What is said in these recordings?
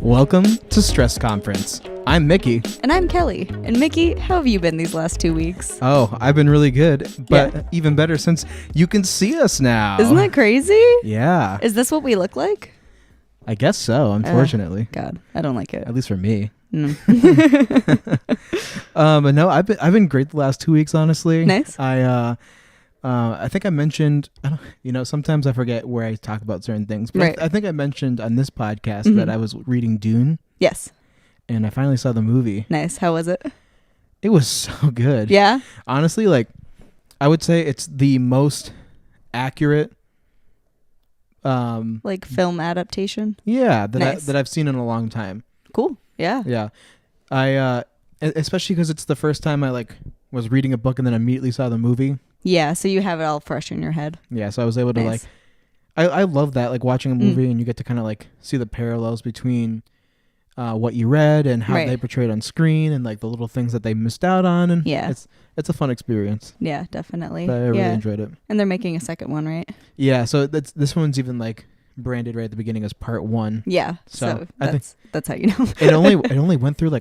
Welcome to Stress Conference. I'm Mickey. And I'm Kelly. And Mickey, how have you been these last 2 weeks? Oh, I've been really good, but even better since you can see us now. Isn't that crazy? Yeah. Is this what we look like? I guess so, unfortunately. God, I don't like it. At least for me. No. But no, I've been great the last 2 weeks, honestly. Nice. I think I mentioned, sometimes I forget where I talk about certain things, but Right. I think I mentioned on this podcast that I was reading Dune. Yes. And I finally saw the movie. Nice. How was it? It was so good. Yeah? Honestly, I would say it's the most accurate film adaptation? that I've seen in a long time. Cool. Yeah. Yeah. I especially because it's the first time I was reading a book and then immediately saw the movie. Yeah, so you have it all fresh in your head. Yeah, so I was able to Nice. I love that, watching a movie and you get to kind of see the parallels between what you read and how they portrayed on screen and the little things that they missed out on, and it's a fun experience. Yeah, definitely. But I really enjoyed it. And they're making a second one, right? Yeah, so this one's even branded right at the beginning as part 1. Yeah. So that's how you know. it only went through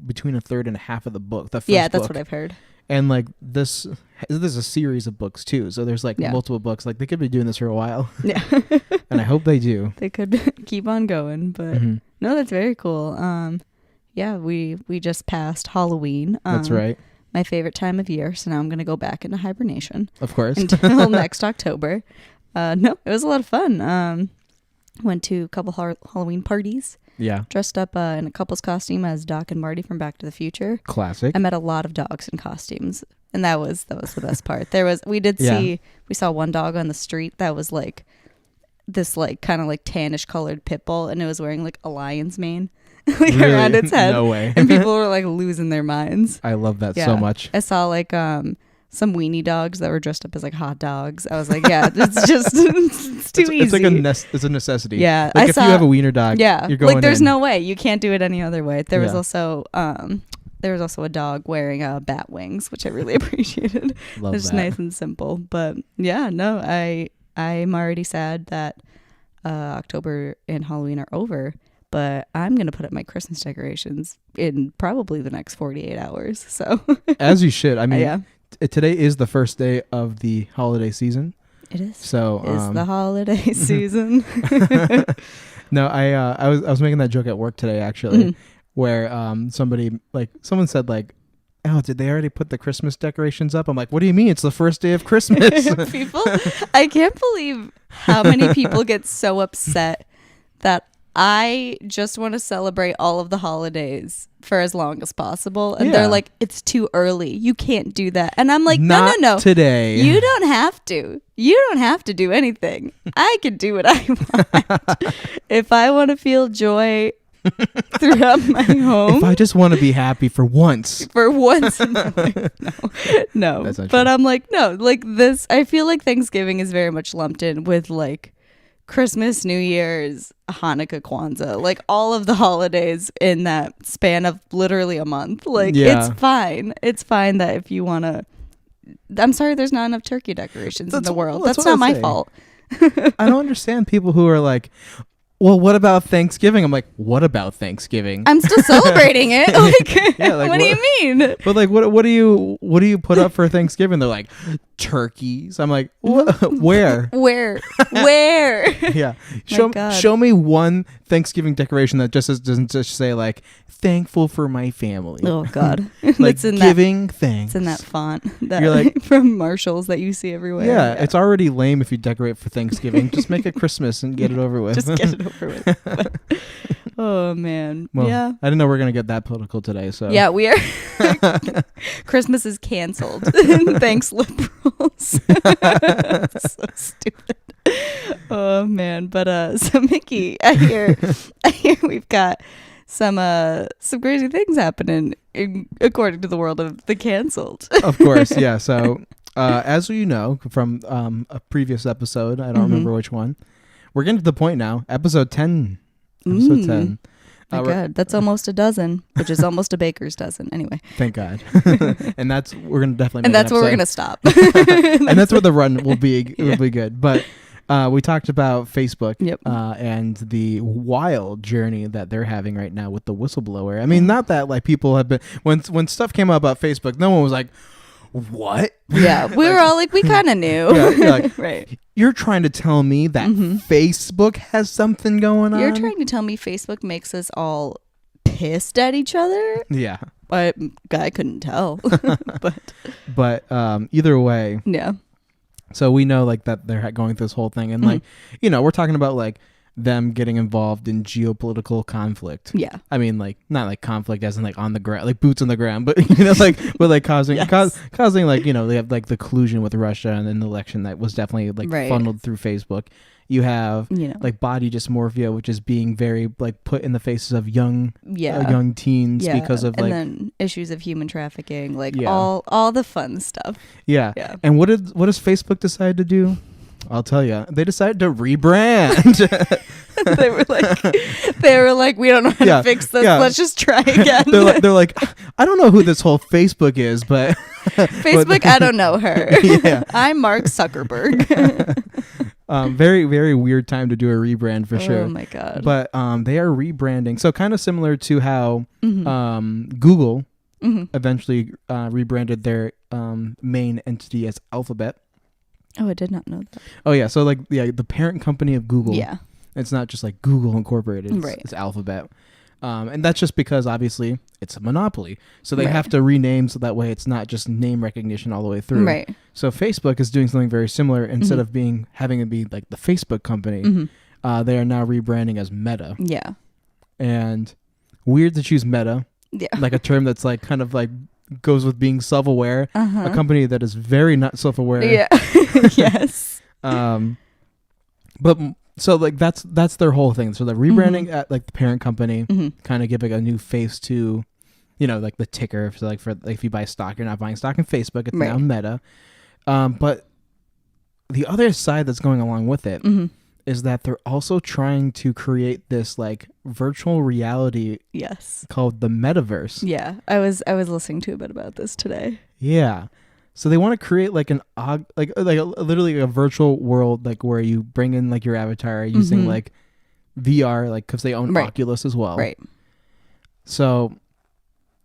between a third and a half of the book. The first that's book. what I've heard. And there's a series of books too, so there's multiple books. They could be doing this for a while. Yeah. And I hope they do. They could keep on going, but no, that's very cool. We just passed Halloween. That's right. My favorite time of year, so now I'm gonna go back into hibernation. Of course. Until next October. No, it was a lot of fun. Went to a couple Halloween parties. Yeah. Dressed up in a couple's costume as Doc and Marty from Back to the Future. Classic. I met a lot of dogs in costumes, and that was the best part. We saw one dog on the street that was this kind of tannish colored pit bull, and it was wearing a lion's mane Really? around its head. No way. And people were losing their minds. I love that so much. I saw some weenie dogs that were dressed up as hot dogs. I was it's just it's too easy. It's a necessity. Yeah, if you have a wiener dog, you're going there's in. no way you can't do it any other way. There was also a dog wearing bat wings, which I really appreciated. Love it's that. nice and simple, but I'm already sad that October and Halloween are over. But I'm going to put up my Christmas decorations in probably the next 48 hours. So as you should. I mean, today is the first day of the holiday season. It is. So it's the holiday season. No, I was making that joke at work today actually, where someone said oh, did they already put the Christmas decorations up? I'm like, what do you mean? It's the first day of Christmas. People, I can't believe how many people get so upset that I just want to celebrate all of the holidays for as long as possible. And they're like, it's too early. You can't do that. And I'm like, no. Not today. You don't have to. You don't have to do anything. I can do what I want. If I want to feel joy throughout my home. If I just want to be happy for once. For once in my life. No. That's not but true. I'm like, no. This, I feel like Thanksgiving is very much lumped in with Christmas, New Year's, Hanukkah, Kwanzaa, all of the holidays in that span of literally a month. It's fine. It's fine that if you want to... I'm sorry there's not enough turkey decorations in the world. That's not my fault. I don't understand people who are like, well, what about Thanksgiving? I'm like, what about Thanksgiving? I'm still celebrating it. What do you mean? But what do you put up for Thanksgiving? They're like, turkeys. I'm like, where? Where? Yeah. Show me one Thanksgiving decoration that doesn't just say thankful for my family. Oh God. It's in giving thanks. It's in that font You're from Marshalls that you see everywhere. Yeah, it's already lame if you decorate for Thanksgiving. Just make it Christmas and get it over with. Just get it over with. Oh man. Well, yeah. I didn't know we were gonna get that political today. So yeah, we are. Christmas is canceled. Thanks, liberals. So stupid. Oh man. But so Mickey, I hear we've got some crazy things happening according to the world of the canceled. Of course, yeah. So as you know from a previous episode, I don't remember which one. We're getting to the point now. Episode 10. My God, that's almost a dozen, which is almost a baker's dozen. Anyway, thank God. And we're gonna definitely. And make that's an where we're episode. gonna stop. And that's where the run will be. Will be good. But we talked about Facebook. Yep. And the wild journey that they're having right now with the whistleblower. I mean, not that like people have been when stuff came out about Facebook, no one was like, "What?" Yeah, we were all like, we kind of knew. Yeah, you're like, right. You're trying to tell me that Facebook has something going on? You're trying to tell me Facebook makes us all pissed at each other? Yeah. I couldn't tell. But either way, yeah. so we know like that they're going through this whole thing, and like, you know, we're talking about like them getting involved in geopolitical conflict. Yeah. I mean, like not like conflict as in like on the ground, like boots on the ground, but you know, like but like causing causing like, you know, they have like the collusion with Russia and an election that was definitely like funneled through Facebook. You have like body dysmorphia, which is being very like put in the faces of young teens because of like, and then issues of human trafficking, like all the fun stuff. Yeah. And what does Facebook decide to do? I'll tell you. They decided to rebrand. they were like, we don't know how to fix this. Let's just try again. they're like, I don't know who this whole Facebook is, but Facebook, I don't know her. Yeah. I'm Mark Zuckerberg. Very, very weird time to do a rebrand for sure. Oh my God. But they are rebranding. So kind of similar to how Google eventually rebranded their main entity as Alphabet. Oh, I did not know that. Oh yeah, so like the parent company of Google. Yeah. It's not just like Google Incorporated. It's Alphabet. And that's just because obviously it's a monopoly. So they have to rename so that way it's not just name recognition all the way through. Right. So Facebook is doing something very similar. Instead of having it be like the Facebook company, they are now rebranding as Meta. Yeah. And weird to choose Meta. Yeah. Like a term that's like kind of like goes with being self-aware. A company that is very not self-aware. Yeah. Yes. But so like that's their whole thing. So they're rebranding at like the parent company, kind of giving a new face to, you know, like the ticker. So like for like if you buy stock, you're not buying stock in Facebook. It's now Meta. But the other side that's going along with it is that they're also trying to create this like virtual reality called the metaverse. Yeah. I was listening to a bit about this today. Yeah. So they want to create like literally a virtual world, like where you bring in like your avatar using like VR, like because they own Oculus as well. Right. So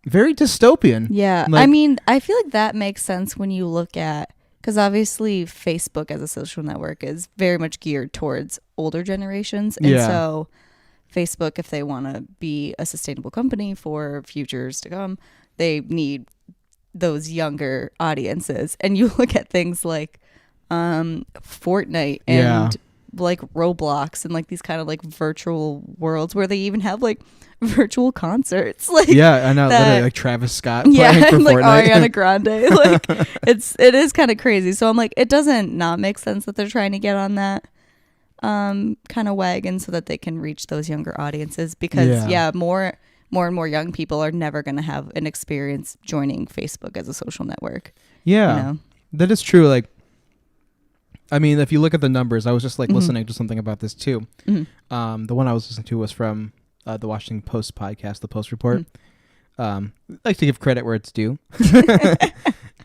very dystopian. Yeah. Like, I mean, I feel like that makes sense when you look at, because obviously Facebook as a social network is very much geared towards older generations. And so Facebook, if they want to be a sustainable company for futures to come, they need those younger audiences. And you look at things like Fortnite and like Roblox and like these kind of like virtual worlds where they even have like virtual concerts. Like I know, literally like Travis Scott playing for like Fortnite. Ariana Grande. Like it is kind of crazy. So I'm like, it doesn't not make sense that they're trying to get on that kind of wagon so that they can reach those younger audiences, because more and more young people are never going to have an experience joining Facebook as a social network. Yeah, you know? That is true. Like, I mean, if you look at the numbers, I was just like listening to something about this too. The one I was listening to was from the Washington Post podcast, the Post Report. I like to give credit where it's due.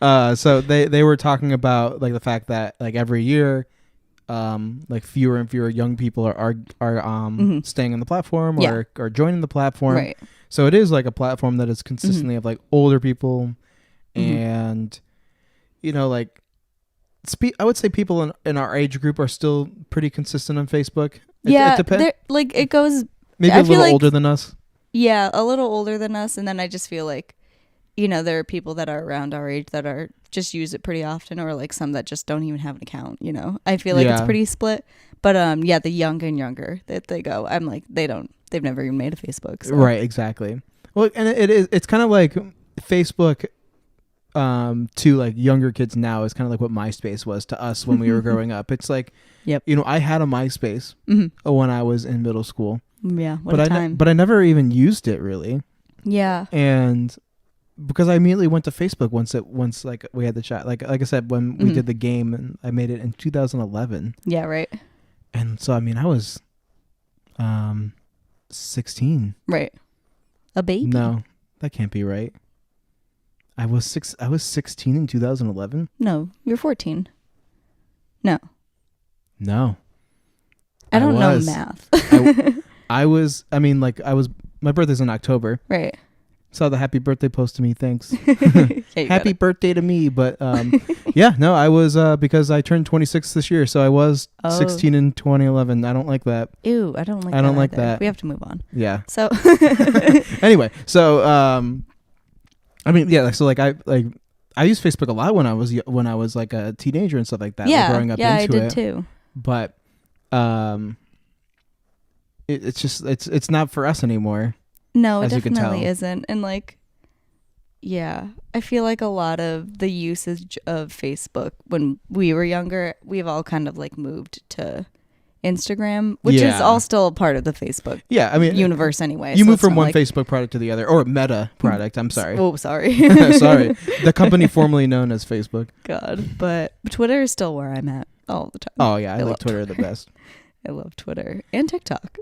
So they were talking about like the fact that like every year, like fewer and fewer young people are staying on the platform or joining the platform. Right. So it is like a platform that is consistently of like older people, and you know, like I would say people in our age group are still pretty consistent on Facebook. It depends. Like it goes maybe a little older than us. Yeah, a little older than us, and then I just feel like, you know, there are people that are around our age that are just use it pretty often, or like some that just don't even have an account, you know. I feel like it's pretty split. But the young and younger that they go, I'm like, they've never even made a Facebook. So. Right, exactly. Well, and it's kind of like Facebook to like younger kids now is kind of like what MySpace was to us when we were growing up. It's like, you know, I had a MySpace when I was in middle school. Yeah, what a time. But I never even used it really. Yeah. And because I immediately went to Facebook once like we had the chat, like I said, when we did the game, and I made it in 2011. Yeah, right. And so I mean I was 16. Right. A baby. No, that can't be right. I was 16 in 2011. No, you're 14. No. No. I don't know was. math. I was. I mean, like I was. My birthday's in October. Right. Saw the happy birthday post to me. Thanks. Yeah, Happy birthday to me. But yeah, no, I was because I turned 26 this year, so I was 16 in 2011. I don't like that. Ew, I don't like. I don't like that. We have to move on. Yeah. So. Anyway, so I mean, yeah. So like I used Facebook a lot when I was like a teenager and stuff like that. Yeah. Like growing up Yeah, into I did it. too. But it's just it's not for us anymore. No, it as you can definitely tell. isn't. And like, yeah, I feel like a lot of the usage of Facebook when we were younger, we've all kind of like moved to Instagram, which is Yeah. all still a part of the Facebook Yeah, I mean, universe anyway. you so move it's from not one like, Facebook product to the other, or Meta product. I'm sorry. Oh, sorry. Sorry. The company formerly known as Facebook. God, but Twitter is still where I'm at all the time. Oh yeah, I love like Twitter the best. I love Twitter and TikTok.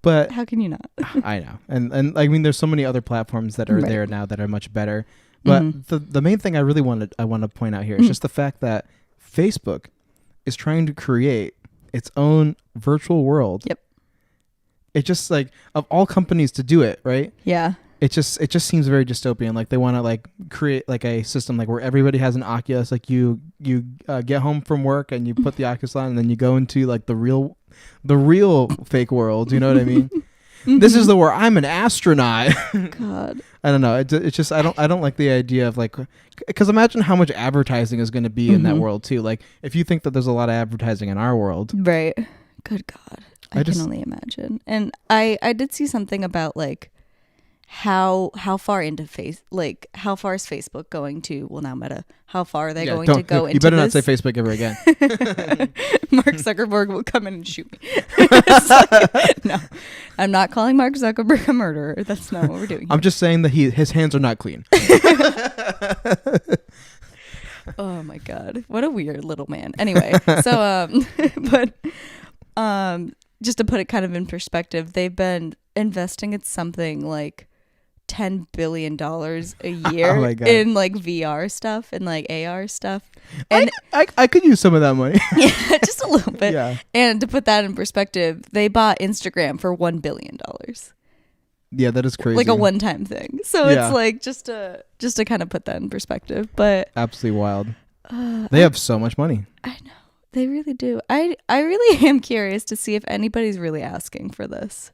But How can you not? I know, and I mean, there's so many other platforms that are Right. there now that are much better. But Mhm. the main thing I want to point out here is just the fact that Facebook is trying to create its own virtual world. Yep. It just like of all companies to do it, right? Yeah. It just seems very dystopian. Like they want to like create like a system like where everybody has an Oculus. Like you get home from work and you put the Oculus on, and then you go into like the real fake world. You know what I mean? This is the where I'm an astronaut. God. I don't know. It's just I don't like the idea of like, because imagine how much advertising is going to be in that world too. Like if you think that there's a lot of advertising in our world, Right. Good God. I I can just- only imagine. And I did see something about like how far into how far is Facebook going to, well now Meta, how far are they going to go into You better not this? say Facebook ever again. Mark Zuckerberg will come in and shoot me. It's like, no, I'm not calling Mark Zuckerberg a murderer. That's not what we're doing. I'm just saying that his hands are not clean. Oh my God, what a weird little man. Anyway, so but just to put it kind of in perspective, they've been investing in something like $10 billion a year Oh my God. in like VR stuff and like AR stuff, and I could use some of that money. yeah, just a little bit. Yeah. And to put that in perspective, they bought Instagram for $1 billion. Yeah, that is crazy. Like a one-time thing. So Yeah. it's like just to kind of put that in perspective. But Absolutely wild. They have so much money. I know they really do. I really am curious to see if anybody's really asking for this.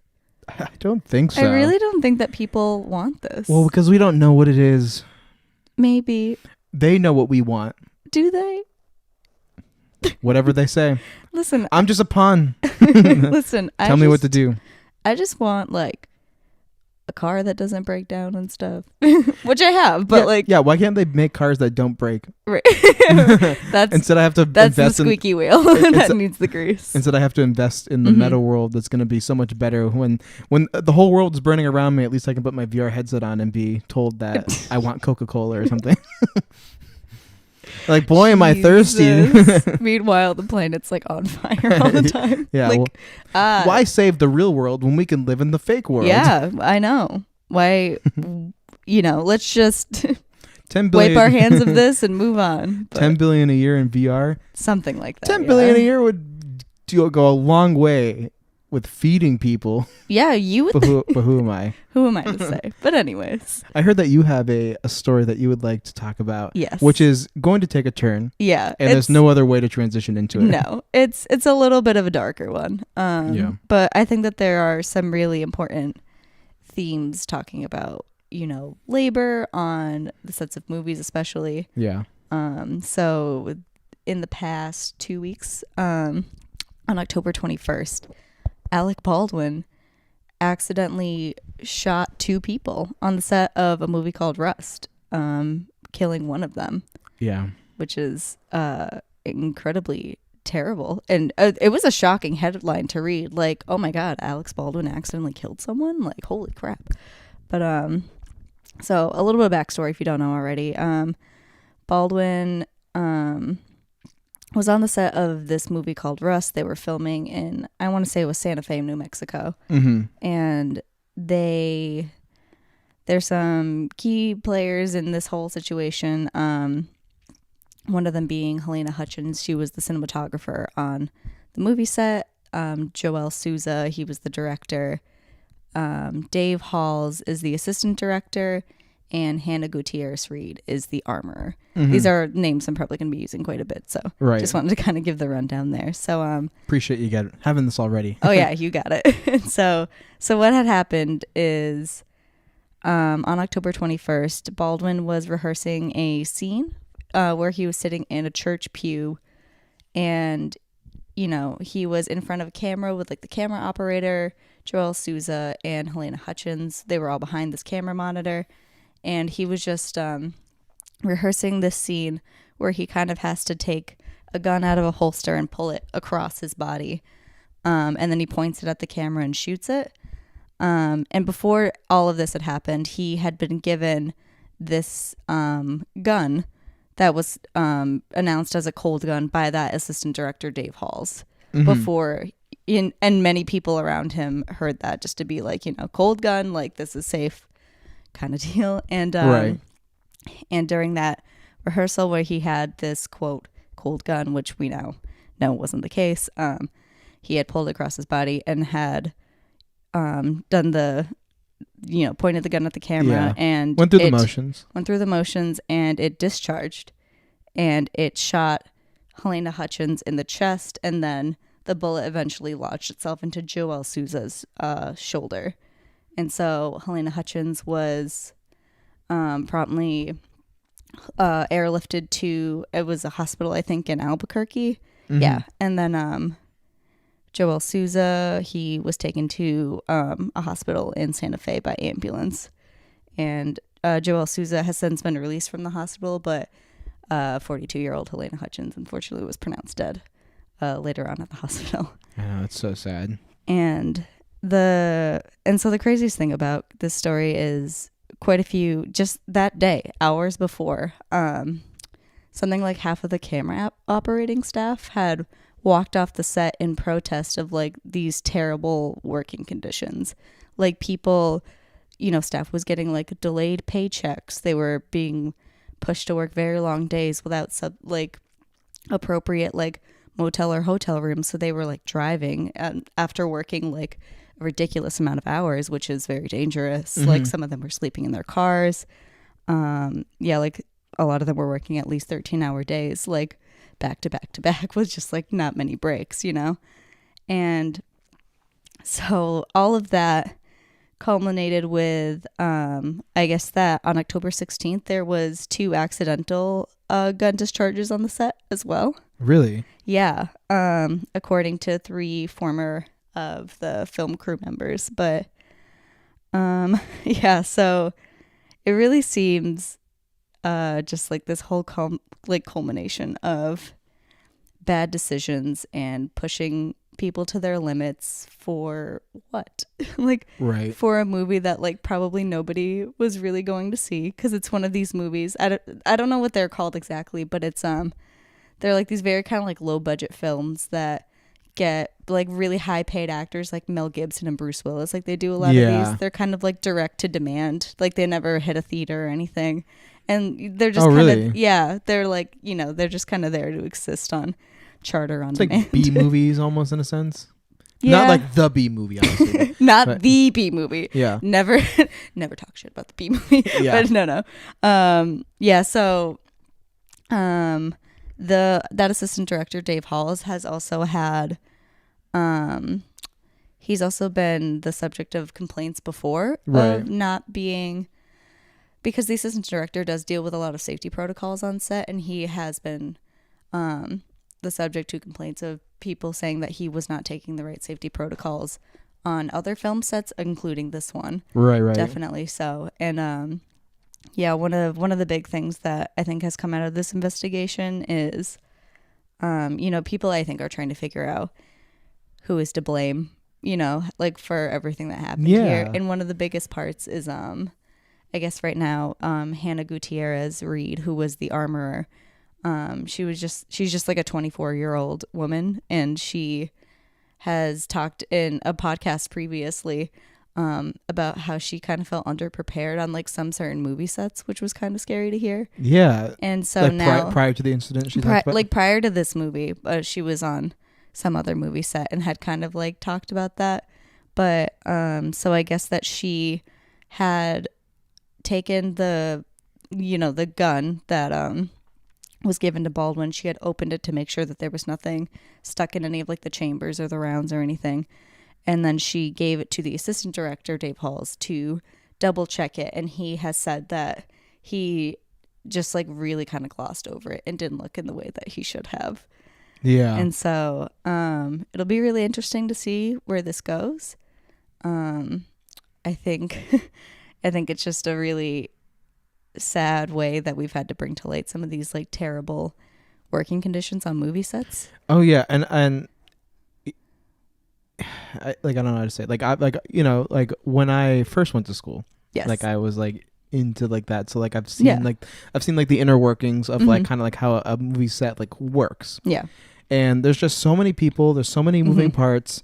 I don't think so. I really don't think that people want this. Well, because we don't know what it is. Maybe. They know what we want. Do they? Whatever they say. Listen. I'm just a pawn. Listen. Tell me what to do. I just want like a car that doesn't break down and stuff, which I have. But yeah, why can't they make cars that don't break? right. that's Instead, I have to that's the invest squeaky wheel that needs the grease. Instead, I have to invest in the meta world that's going to be so much better. When the whole world is burning around me, at least I can put my VR headset on and be told that I want Coca-Cola or something. Like, boy, am I thirsty. Jesus. Meanwhile, the planet's like on fire all the time. Yeah. Like, Why save the real world when we can live in the fake world? yeah, I know. Why, let's just 10 billion, wipe our hands of this and move on. But 10 billion a year in VR. something like that. 10 billion a year would go a long way with feeding people. Yeah, you would. But who am I? Who am I to say? But anyways. I heard that you have a story that you would like to talk about. Yes. Which is going to take a turn. Yeah. And there's no other way to transition into it. No, it's a little bit of a darker one. Yeah. But I think that there are some really important themes talking about, labor on the sets of movies, especially. Yeah. So in the past 2 weeks, on October 21st, Alec Baldwin accidentally shot 2 people on the set of a movie called Rust, killing one of them. Yeah. Which is incredibly terrible. And it was a shocking headline to read. Like, oh my God, Alex Baldwin accidentally killed someone? Like, holy crap. But so a little bit of backstory if you don't know already. Baldwin was on the set of this movie called Rust. They were filming in, I want to say it was Santa Fe, New Mexico. Mm-hmm. And there's some key players in this whole situation. One of them being Helena Hutchins. She was the cinematographer on the movie set. Joel Souza, he was the director. Dave Halls is the assistant director. And Hannah Gutierrez Reed is the armorer. Mm-hmm. These are names I'm probably going to be using quite a bit. So just wanted to kind of give the rundown there. So appreciate you having this already. Oh yeah, you got it. So what had happened is on October 21st, Baldwin was rehearsing a scene where he was sitting in a church pew, and he was in front of a camera with like the camera operator, Joel Souza, and Helena Hutchins. They were all behind this camera monitor. And he was just rehearsing this scene where he kind of has to take a gun out of a holster and pull it across his body. And then he points it at the camera and shoots it. And before all of this had happened, he had been given this gun that was announced as a cold gun by that assistant director, Dave Halls, before. And many people around him heard that just to be like, cold gun, like this is safe. Kind of deal. And and during that rehearsal where he had this quote cold gun, which we now know wasn't the case, he had pulled across his body and had done the pointed the gun at the camera and went through the motions and it discharged and it shot Helena Hutchins in the chest, and then the bullet eventually lodged itself into Joel Souza's shoulder. And so Helena Hutchins was promptly airlifted to, it was a hospital, I think, in Albuquerque. Mm-hmm. Yeah. And then Joel Souza, he was taken to a hospital in Santa Fe by ambulance. And Joel Souza has since been released from the hospital, but 42-year-old Helena Hutchins, unfortunately, was pronounced dead later on at the hospital. I know, it's so sad. And so the craziest thing about this story is quite a few, just that day, hours before, something like half of the camera operating staff had walked off the set in protest of like these terrible working conditions. Like people, staff was getting like delayed paychecks. They were being pushed to work very long days without appropriate like motel or hotel rooms. So they were like driving after working like a ridiculous amount of hours, which is very dangerous. Mm-hmm. Like some of them were sleeping in their cars. Like a lot of them were working at least 13-hour days, like back to back to back with just like not many breaks, And so all of that culminated with, I guess that on October 16th, there was 2 accidental gun discharges on the set as well. Really? Yeah. According to 3 former of the film crew members. But so it really seems just like this whole culmination of bad decisions and pushing people to their limits for what? Right. For a movie that like probably nobody was really going to see, because it's one of these movies. I don't know what they're called exactly, but it's they're like these very kind of like low budget films that get like really high paid actors like Mel Gibson and Bruce Willis. Like they do a lot of these. They're kind of like direct to demand. Like they never hit a theater or anything. And they're just they're like, they're just kind of there to exist on Charter on demand. It's like B movies almost in a sense. Yeah. Not like the B movie, obviously. Not the B movie. Yeah. Never talk shit about the B movie. Yeah. But no. So that assistant director, Dave Halls, has also had he's also been the subject of complaints before of not being, because the assistant director does deal with a lot of safety protocols on set, and he has been the subject to complaints of people saying that he was not taking the right safety protocols on other film sets, including this one. Right. Definitely so. And one of the big things that I think has come out of this investigation is, people I think are trying to figure out who is to blame, like for everything that happened here. And one of the biggest parts is, I guess right now, Hannah Gutierrez Reed, who was the armorer she's just like a 24-year-old woman, and she has talked in a podcast previously about how she kind of felt underprepared on like some certain movie sets, which was kind of scary to hear. Yeah. And so like now, prior to the incident, she talked about? like prior to this movie, she was on some other movie set and had kind of like talked about that. But so I guess that she had taken the gun that was given to Baldwin. She had opened it to make sure that there was nothing stuck in any of like the chambers or the rounds or anything. And then she gave it to the assistant director, Dave Halls, to double check it. And he has said that he just like really kind of glossed over it and didn't look in the way that he should have. Yeah. And so it'll be really interesting to see where this goes. I think it's just a really sad way that we've had to bring to light some of these like terrible working conditions on movie sets. Oh yeah, and I don't know how to say it. Like when I first went to school, Yes. like I was like into like that. So like I've seen like the inner workings of like kind of like how a movie set like works. Yeah. And there's just so many people, there's so many moving parts.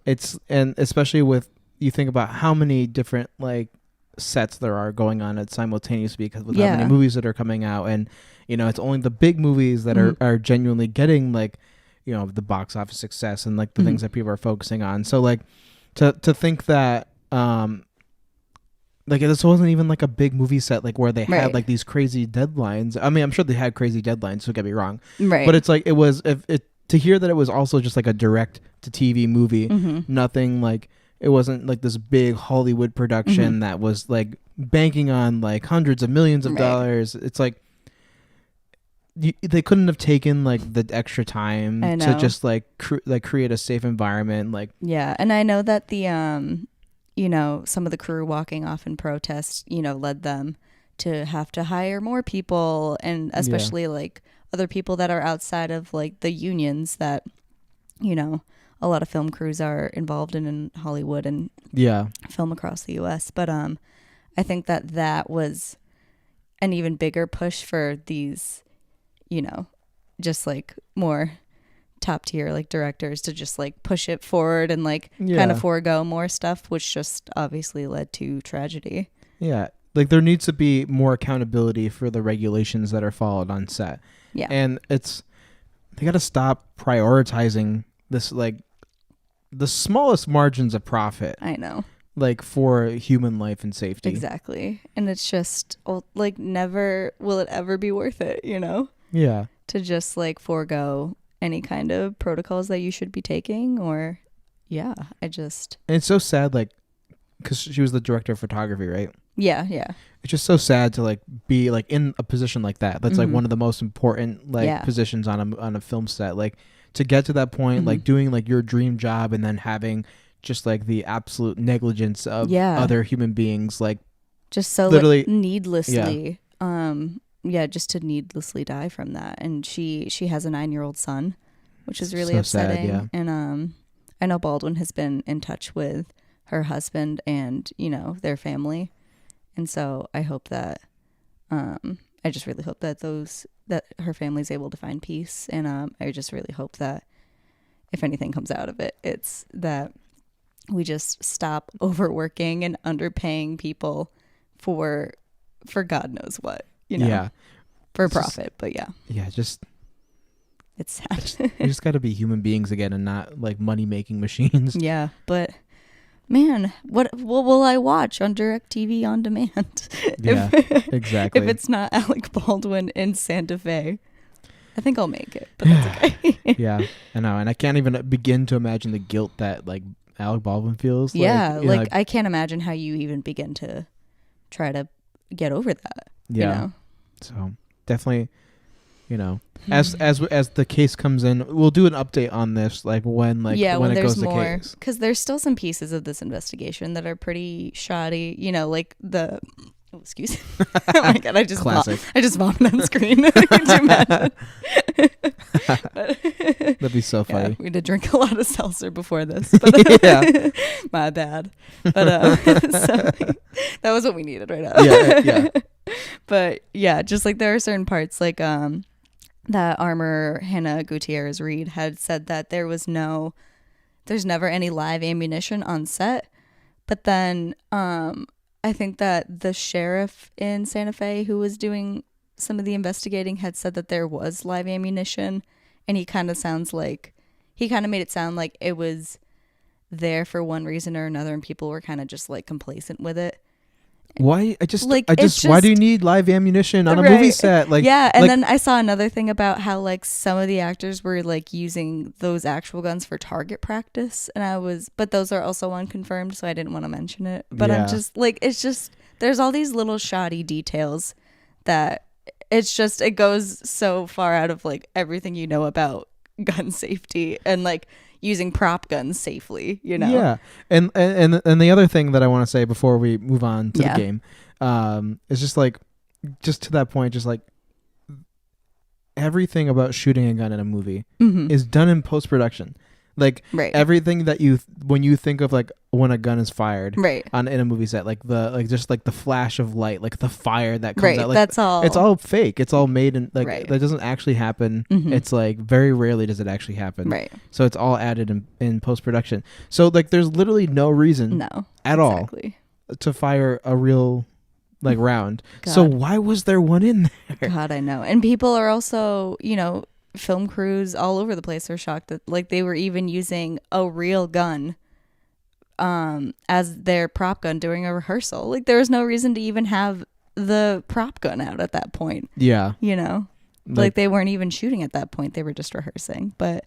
And especially with, you think about how many different like sets there are going on at simultaneously, because with how many movies that are coming out, and it's only the big movies that are genuinely getting like the box office success and like the things that people are focusing on. So like to think that like this wasn't even like a big movie set like where they had like these crazy deadlines. I mean, I'm sure they had crazy deadlines, don't get me wrong, but it's like to hear that it was also just like a direct to TV movie, nothing like, it wasn't like this big Hollywood production that was like banking on like hundreds of millions of dollars. It's like they couldn't have taken like the extra time to just like create a safe environment. Like, yeah. And I know that the some of the crew walking off in protest, led them to have to hire more people, and especially like other people that are outside of like the unions that a lot of film crews are involved in Hollywood and film across the US. But I think that was an even bigger push for these just like more top tier like directors to just like push it forward and like kind of forego more stuff, which just obviously led to tragedy. Yeah. Like there needs to be more accountability for the regulations that are followed on set. Yeah. And they got to stop prioritizing this, like the smallest margins of profit. I know. Like for human life and safety. Exactly. And it's just like never will it ever be worth it, Yeah. To just like forego any kind of protocols that you should be taking, or and it's so sad, like, because she was the director of photography, right? Yeah. It's just so sad to like be like in a position like that. That's like one of the most important like positions on a film set. Like to get to that point, like doing like your dream job, and then having just like the absolute negligence of other human beings, like just so literally like, needlessly just to needlessly die from that. And she has a 9-year-old son, which is really so upsetting. sad, And I know Baldwin has been in touch with her husband and their family, and so I hope that I just really hope that that her family's able to find peace. And I just really hope that if anything comes out of it, it's that we just stop overworking and underpaying people for God knows what, for profit. But just it's sad. we just got to be human beings again, and not like money making machines. Yeah, but man, what will I watch on DirecTV on demand? Yeah, exactly. If it's not Alec Baldwin in Santa Fe, I think I'll make it, but that's okay. Yeah, I know, and I can't even begin to imagine the guilt that like Alec Baldwin feels. Yeah, like I can't imagine how you even begin to try to get over that. Yeah. So definitely, as the case comes in, we'll do an update on this, like when when it there's goes more, to case. because there's still some pieces of this investigation that are pretty shoddy. Like the. Oh, excuse me. Oh my god! I just vomited on screen. Could you imagine? That'd be so funny. Yeah, we did drink a lot of seltzer before this, but my bad. But so, that was what we needed right now. Yeah. But yeah, just like there are certain parts, like that armor Hannah Gutierrez Reed had said that there's never any live ammunition on set. But then I think that the sheriff in Santa Fe who was doing some of the investigating had said that there was live ammunition, and he kind of made it sound like it was there for one reason or another, and people were kind of just like complacent with it. Why? Why do you need live ammunition on a movie set? Like, yeah. And like, then I saw another thing about how like some of the actors were like using those actual guns for target practice, but those are also unconfirmed, so I didn't want to mention it. But Yeah. I'm just like, there's all these little shoddy details that it goes so far out of like everything you know about gun safety and like using prop guns safely, Yeah. And the other thing that I want to say before we move on to the game, is just to that point, just like everything about shooting a gun in a movie is done in post-production. Like everything that when you think of like when a gun is fired in a movie set, like the flash of light, like the fire that comes out, like that's all. It's all fake. It's all made in that doesn't actually happen. It's like very rarely does it actually happen. Right. So it's all added in post production. So like there's literally no reason at all to fire a real round. God. So why was there one in there? God, I know. And people are also, film crews all over the place are shocked that like they were even using a real gun as their prop gun during a rehearsal. Like there was no reason to even have the prop gun out at that point. Yeah. Like they weren't even shooting at that point. They were just rehearsing. But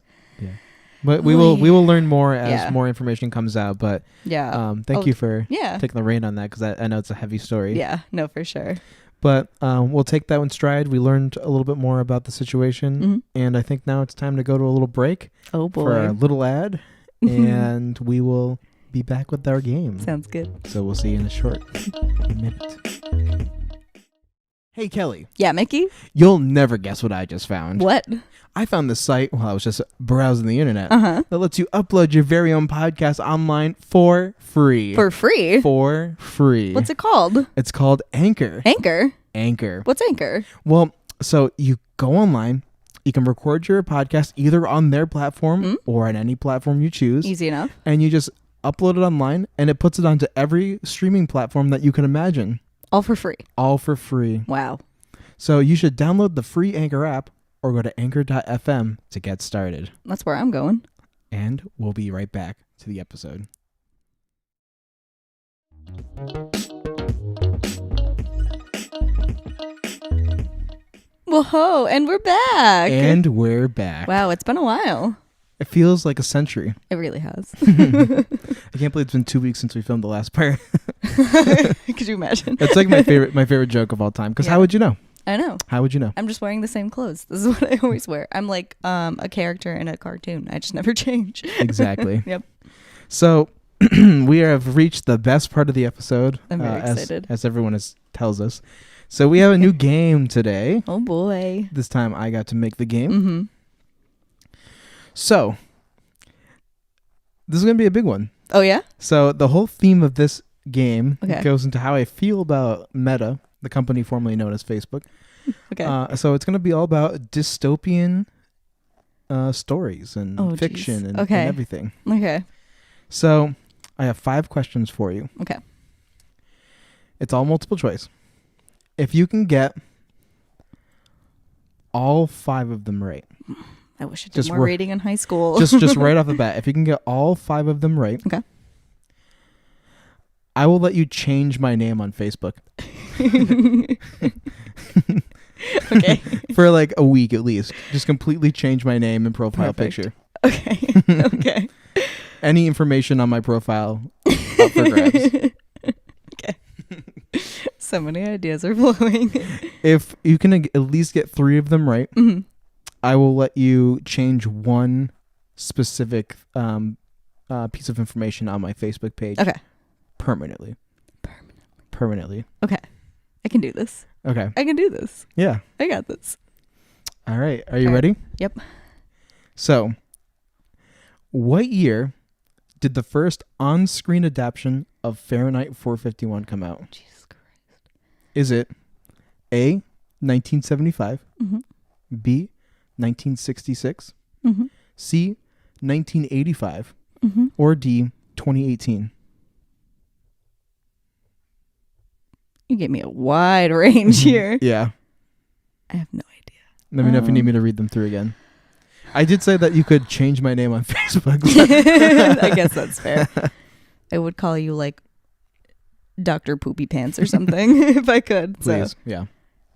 But we will learn more as more information comes out. But thank you for taking the rein on that, because I know it's a heavy story. Yeah, no, for sure. But we'll take that one stride. We learned a little bit more about the situation, and I think now it's time to go to a little break. Oh boy, for a little ad, and we will be back with our game. Sounds good. So we'll see you in a short minute. Hey Kelly. Yeah, Mickey. You'll never guess what I just found. What? I found this site while I was just browsing the internet that lets you upload your very own podcast online for free. For free? For free. What's it called? It's called Anchor. Anchor? Anchor. What's Anchor? Well, so you go online, you can record your podcast either on their platform or on any platform you choose. Easy enough. And you just upload it online, and it puts it onto every streaming platform that you can imagine. All for free? All for free. Wow. So you should download the free Anchor app or go to anchor.fm to get started. That's where I'm going. And we'll be right back to the episode. Whoa, and we're back. And we're back. Wow, it's been a while. It feels like a century. It really has. I can't believe it's been 2 weeks since we filmed the last part. Could you imagine? It's like my favorite joke of all time. Because how would you know? I know. How would you know? I'm just wearing the same clothes. This is what I always wear. I'm like a character in a cartoon. I just never change. Exactly. Yep. So we have reached the best part of the episode. I'm very excited. As everyone tells us. So we have a new game today. Oh boy. This time I got to make the game. So this is going to be a big one. Oh yeah? So the whole theme of this game goes into how I feel about Meta, the company formerly known as Facebook. Okay. So it's going to be all about dystopian stories and fiction and everything. Okay. So I have 5 questions for you. Okay. It's all multiple choice. If you can get all 5 of them right. I wish I did more reading in high school. just right off the bat. If you can get all 5 of them right. Okay. I will let you change my name on Facebook. Okay. For like a week at least. Just completely change my name and profile picture. Okay. Okay. Any information on my profile up for grabs. Okay. So many ideas are flowing. If you can at least get 3 of them right, I will let you change one specific piece of information on my Facebook page. Okay. Permanently. Okay. I can do this. Okay. I can do this. Yeah. I got this. All right. Are you ready? Yep. So, what year did the first on-screen adaptation of Fahrenheit 451 come out? Jesus Christ. Is it A, 1975, B, 1966, Mm-hmm. C, 1985, Mm-hmm. or D, 2018? You gave me a wide range here. Yeah. I have no idea. Let me know if you need me to read them through again. I did say that you could change my name on Facebook. I guess that's fair. I would call you like Dr. Poopy Pants or something if I could. Please. So. Yeah.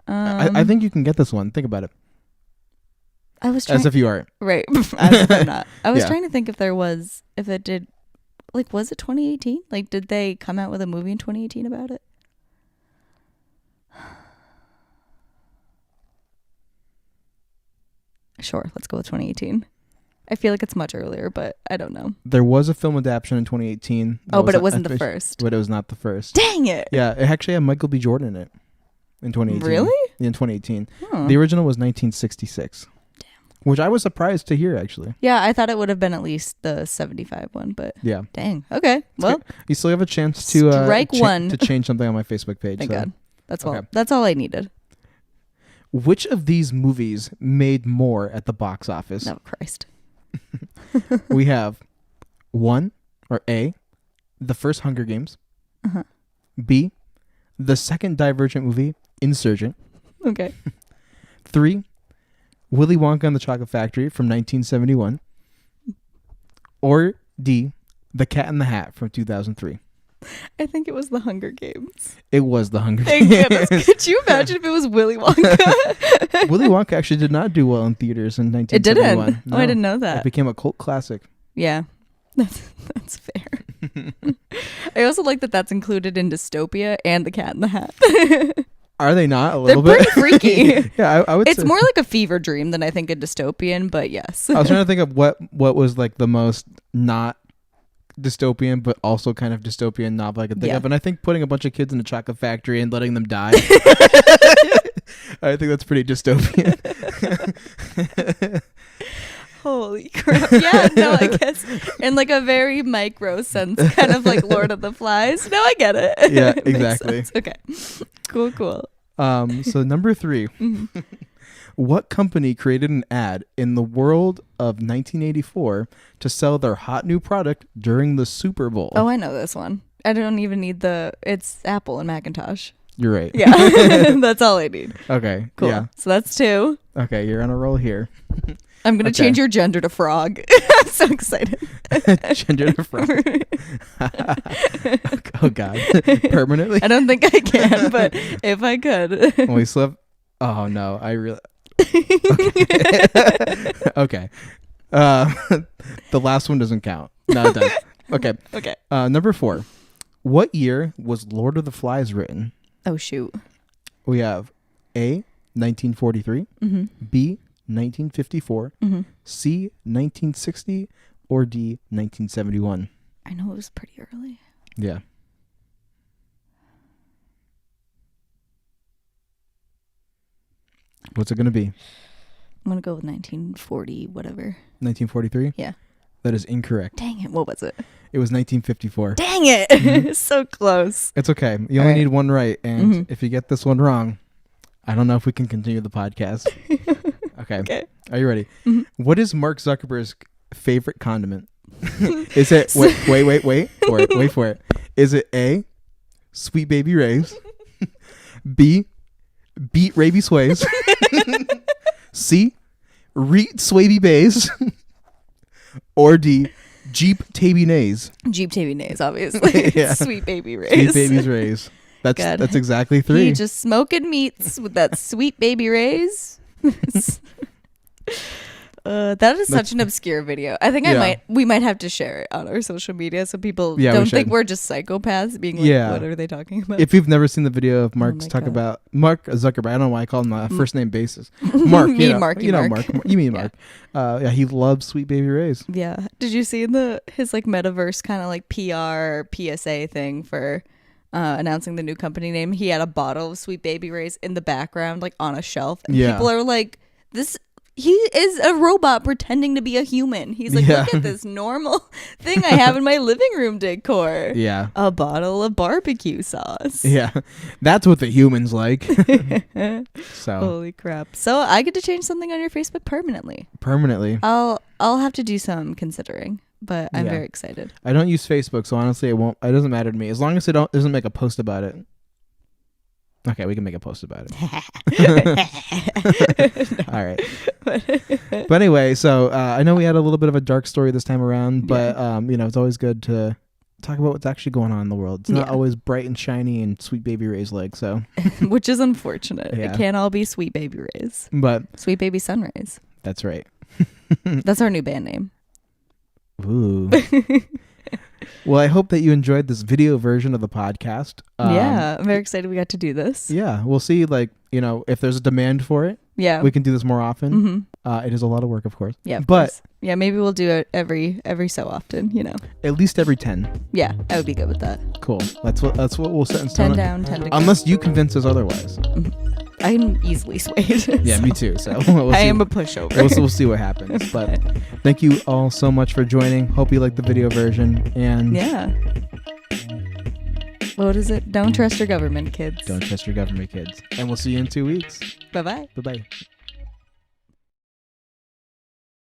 I think you can get this one. Think about it. I was trying. As if you are. Right. As if I'm not. I was Yeah. trying to think if it did, like, was it 2018? Like, did they come out with a movie in 2018 about it? Sure, let's go with 2018. I feel like it's much earlier, but I don't know. There was a film adaptation in 2018. Oh, but it wasn't the first. But it was not the first. Dang it. Yeah, it actually had Michael B. Jordan in it in 2018. Really? In 2018. Huh. The original was 1966. Damn. Which I was surprised to hear, actually. Yeah, I thought it would have been at least the 75 one, but Yeah. dang. Okay. Well, You still have a chance to Strike one. to change something on my Facebook page. thank so. God. Okay. That's all I needed. Which of these movies made more at the box office? Oh, Christ. We have A, the first Hunger Games. Uh-huh. B, the second Divergent movie, Insurgent. Okay. 3, Willy Wonka and the Chocolate Factory from 1971. Or D, The Cat in the Hat from 2003. I think it was the Hunger Games. It was the Hunger Thank Games. goodness. Could you imagine if it was Willy Wonka? Willy Wonka actually did not do well in theaters in It didn't. 1971. Oh, I didn't know It that. became a cult classic. Yeah. That's fair. I also like that that's included in Dystopia and The Cat in the Hat. Are they not a They're little bit? pretty freaky. Yeah, I would It's say. more like a fever dream than I think a dystopian, but yes. I was trying to think of what was like the most not dystopian but also kind of dystopian novel I could think Yeah. of, and I think putting a bunch of kids in a chocolate factory and letting them die. I think that's pretty dystopian. Holy crap. Yeah, no, I guess in like a very micro sense, kind of like Lord of the Flies. No, I get it. Yeah, It makes exactly. sense. Okay. Cool. So number 3. Mhm. What company created an ad in the world of 1984 to sell their hot new product during the Super Bowl? Oh, I know this one. I don't even need it's Apple and Macintosh. You're right. Yeah. That's all I need. Okay. Cool. Yeah. So that's 2. Okay, you're on a roll here. I'm going to Okay. change your gender to frog. I'm so excited. Gender different. Oh God. Permanently? I don't think I can, but if I could. Well, we still have... Oh no, I really... Okay. The last one doesn't count. No, it does. Okay. Okay. Number 4. What year was Lord of the Flies written? Oh, shoot. We have A, 1943, Mm-hmm. B, 1954, Mm-hmm. C, 1960, or D, 1971. I know it was pretty early. Yeah. What's it going to be? I'm going to go with 1940, whatever. 1943? Yeah. That is incorrect. Dang it. What was it? It was 1954. Dang it. Mhm. So close. It's okay. You All only right. need one right. And Mhm. if you get this one wrong, I don't know if we can continue the podcast. Okay. Okay. Are you ready? Mhm. What is Mark Zuckerberg's favorite condiment? Is it... Wait for it. Is it A, Sweet Baby Ray's, B, Beat Ravy Sways, C, Reet Swaby Bays, or D, Jeep Tabby Nays? Jeep TV Nays, obviously. Yeah. Sweet baby Rays. Sweet Baby's Rays. Good. That's exactly 3. He just smoking meats with that sweet baby Rays. That is such an obscure video. I think Yeah. we might have to share it on our social media so people Yeah, we don't think should. we're just psychopaths being like, Yeah. what are they talking about? If you've never seen the video of Mark my talk God. about Mark Zuckerberg, I don't know why I call him on a first name basis. Mark, You mean Marky Mark. You mean Yeah. Mark. Yeah, he loves Sweet Baby Rays. Yeah. Did you see his like metaverse kind of like PR PSA thing for announcing the new company name? He had a bottle of Sweet Baby Rays in the background, like on a shelf. And Yeah. people are like, this he is a robot pretending to be a human. He's like, Yeah. look at this normal thing I have in my living room decor. Yeah. A bottle of barbecue sauce. Yeah. That's what the humans like. So Holy crap. So I get to change something on your Facebook permanently. permanently. I'll have to do some considering, but I'm Yeah. very excited. I don't use Facebook, so honestly it doesn't matter to me. As long as it doesn't make a post about it. Okay, we can make a post about it. All right. But anyway, so I know we had a little bit of a dark story this time around, but it's always good to talk about what's actually going on in the world. It's not always bright and shiny and sweet baby Ray's legs, so Which is unfortunate. Yeah. It can't all be sweet baby rays. but Sweet baby sun rays. that's right. That's our new band name. Ooh. Well, I hope that you enjoyed this video version of the podcast. Yeah, I'm very excited we got to do this. Yeah, we'll see, if there's a demand for it, Yeah. we can do this more often. Mm-hmm. It is a lot of work, of course. Yeah, but course. Yeah, maybe we'll do it every so often, at least every 10. Yeah, I would be good with that. Cool. That's what we'll set in 10 stone. down, 10 to go. Unless you convince us otherwise. I'm easily swayed. Yeah, so me too. So we'll I see. am a pushover. We'll see what happens. But thank you all so much for joining. Hope you like the video version. And Yeah. What is it? Don't trust your government, kids. don't trust your government, kids. And we'll see you in 2 weeks. Bye-bye. Bye-bye.